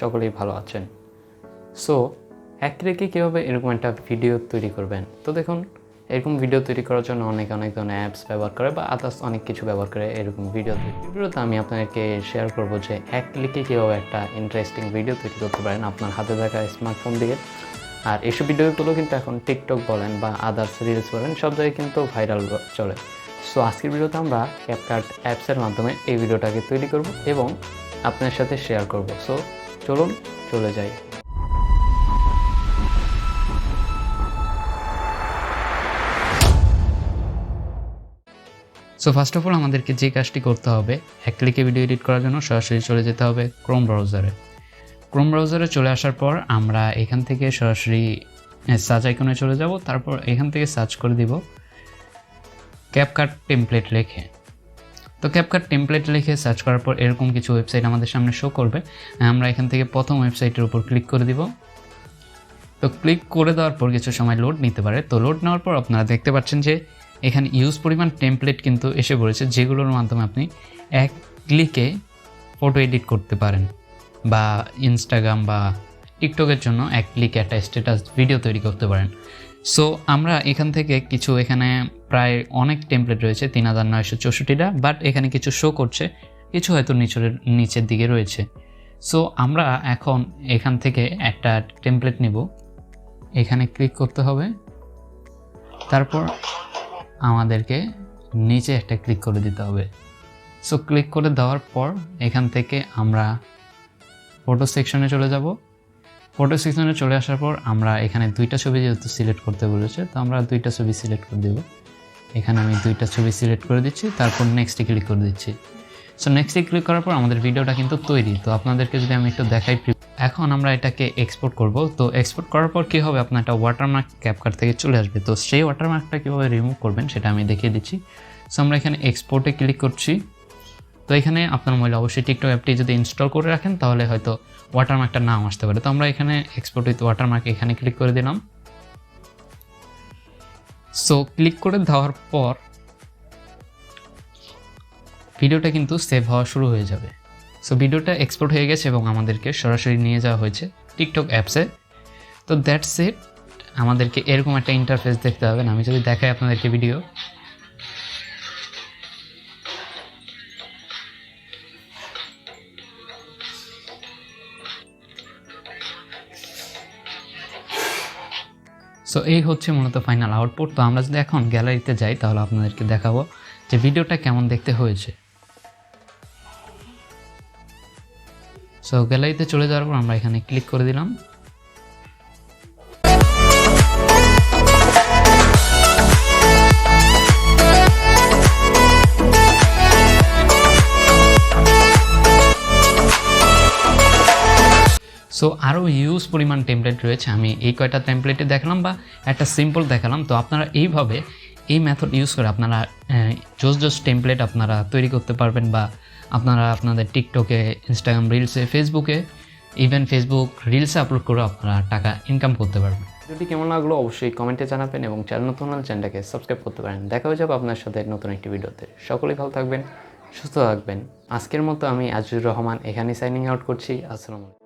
সকলেই ভালো আছেন। সো এক ক্লিকে কীভাবে এরকম একটা ভিডিও তৈরি করবেন। তো দেখুন, এরকম ভিডিও তৈরি করার জন্য অনেক ধরনের অ্যাপস ব্যবহার করে বা আদার্স অনেক কিছু ব্যবহার করে এরকম ভিডিও তৈরি। ভিডিওতে আমি আপনাদেরকে শেয়ার করব যে এক ক্লিকে কীভাবে একটা ইন্টারেস্টিং ভিডিও তৈরি করতে পারেন আপনার হাতে থাকা স্মার্টফোন দিয়ে। আর এইসব ভিডিওগুলো কিন্তু এখন টিকটক বলেন বা আদার্স রিলস বলেন, সব জায়গায় কিন্তু ভাইরাল চলে। সো আজকের ভিডিওতে আমরা ক্যাপকাট অ্যাপসের মাধ্যমে এই ভিডিওটাকে তৈরি করব এবং আপনার সাথে শেয়ার করব। সো চলুন চলে যাই। সো ফার্স্ট অফ অল আমাদেরকে যে কাজটি করতে হবে, এক ক্লিকে ভিডিও এডিট করার জন্য সরাসরি চলে যেতে হবে ক্রোম ব্রাউজারে চলে আসার পর আমরা এখান থেকে সরাসরি সার্চ আইকনে চলে যাব। তারপর এখান থেকে সার্চ করে দিব ক্যাপকাট টেমপ্লেট লিখে। তো ক্যাপকাট টেমপ্লেট লিখে সার্চ করার পর এরকম কিছু ওয়েবসাইট আমাদের সামনে শো করবে। আমরা এখান থেকে প্রথম ওয়েবসাইটের উপর ক্লিক করে দিব। তো ক্লিক করে দেওয়ার পর কিছু সময় লোড নিতে পারে। তো লোড নেওয়ার পর আপনারা দেখতে পাচ্ছেন যে এখানে ইউজ পরিমাণ টেমপ্লেট কিন্তু এসে পড়েছে, যেগুলোর মাধ্যমে আপনি এক ক্লিকে ফটো এডিট করতে পারেন বা ইনস্টাগ্রাম বা টিকটকের জন্য এক ক্লিকে একটা স্ট্যাটাস ভিডিও তৈরি করতে পারেন। সো আমরা এখান থেকে কিছু, এখানে প্রায় অনেক টেমপ্লেট রয়েছে 3964টা, বাট এখানে কিছু শো করছে, কিছু হয়তো নিচের দিকে রয়েছে। সো আমরা এখন এখান থেকে একটা টেমপ্লেট নিব, এখানে ক্লিক করতে হবে। তারপর আমাদেরকে নিচে একটা ক্লিক করে দিতে হবে। সো ক্লিক করে দেওয়ার পর এখান থেকে আমরা ফটো সেকশনে চলে যাব। ফটো সেকশনে চলে আসার পর আমরা এখানে দুইটা ছবি যেহেতু সিলেক্ট করতে বলেছে, তো আমরা দুইটা ছবি সিলেক্ট করে দেব। এখানে আমি দুইটা ছবি সিলেক্ট করে দিচ্ছি, তারপর নেক্সটে ক্লিক করে দিচ্ছি। সো নেক্সটে ক্লিক করার পর আমাদের ভিডিওটা কিন্তু তৈরি। তো আপনাদেরকে যদি আমি একটু দেখাই, এখন আমরা এটাকে এক্সপোর্ট করব। তো এক্সপোর্ট করার পর কী হবে, আপনার একটা ওয়াটারমার্ক ক্যাপকাট থেকে চলে আসবে। তো সেই ওয়াটারমার্কটা কীভাবে রিমুভ করবেন সেটা আমি দেখিয়ে দিচ্ছি। সো আমরা এখানে এক্সপোর্টে ক্লিক করছি। তো এখানে আপনার মোবাইলে অবশ্যই টিকটক অ্যাপটি যদি ইনস্টল করে রাখেন তাহলে হয়তো ওয়াটারমার্কটা নাও আসতে পারে। তো আমরা এখানে এক্সপোর্ট উইথ ওয়াটারমার্ক এখানে ক্লিক করে দিলাম। সো ক্লিক করে দেওয়ার পর ভিডিওটা কিন্তু সেভ হওয়া শুরু হয়ে যাবে। সো ভিডিওটা এক্সপোর্ট হয়ে গেছে এবং আমাদেরকে সরাসরি নিয়ে যাওয়া হয়েছে টিকটক অ্যাপসে। তো দ্যাটস ইট। আমাদেরকে এরকম একটা ইন্টারফেস দেখতে হবে। আমি যদি দেখাই আপনাদেরকে ভিডিও, সো এই হচ্ছে মূলত ফাইনাল আউটপুট। তো আমরা যদি এখন গ্যালারিতে যাই তাহলে আপনাদেরকে দেখাবো যে ভিডিওটা কেমন দেখতে হয়েছে। সো গ্যালারিতে চলে যাওয়ার পর আমরা এখানে ক্লিক করে দিলাম। সো আরও ইউজ পরিমাণ টেমপ্লেট রয়েছে। আমি এই কয়টা টেমপ্লেটে দেখালাম বা একটা সিম্পল দেখালাম। তো আপনারা এইভাবে এই মেথড ইউজ করে আপনারা জোস টেমপ্লেট আপনারা তৈরি করতে পারবেন বা আপনারা আপনাদের টিকটকে, ইনস্টাগ্রাম রিলসে, ফেসবুকে, ইভেন ফেসবুক রিলসে আপলোড করে আপনারা টাকা ইনকাম করতে পারবেন। যদি কেমন লাগলো অবশ্যই কমেন্টে জানাবেন এবং চ্যানেল নতুন হলে চ্যানেলটাকে সাবস্ক্রাইব করতে পারেন। দেখা হয়ে যাবে আপনার সাথে নতুন একটি ভিডিওতে। সকলেই ভালো থাকবেন, সুস্থ থাকবেন। আজকের মতো আমি আজিজুর রহমান এখানেই সাইনিং আউট করছি। আসসালামু আলাইকুম।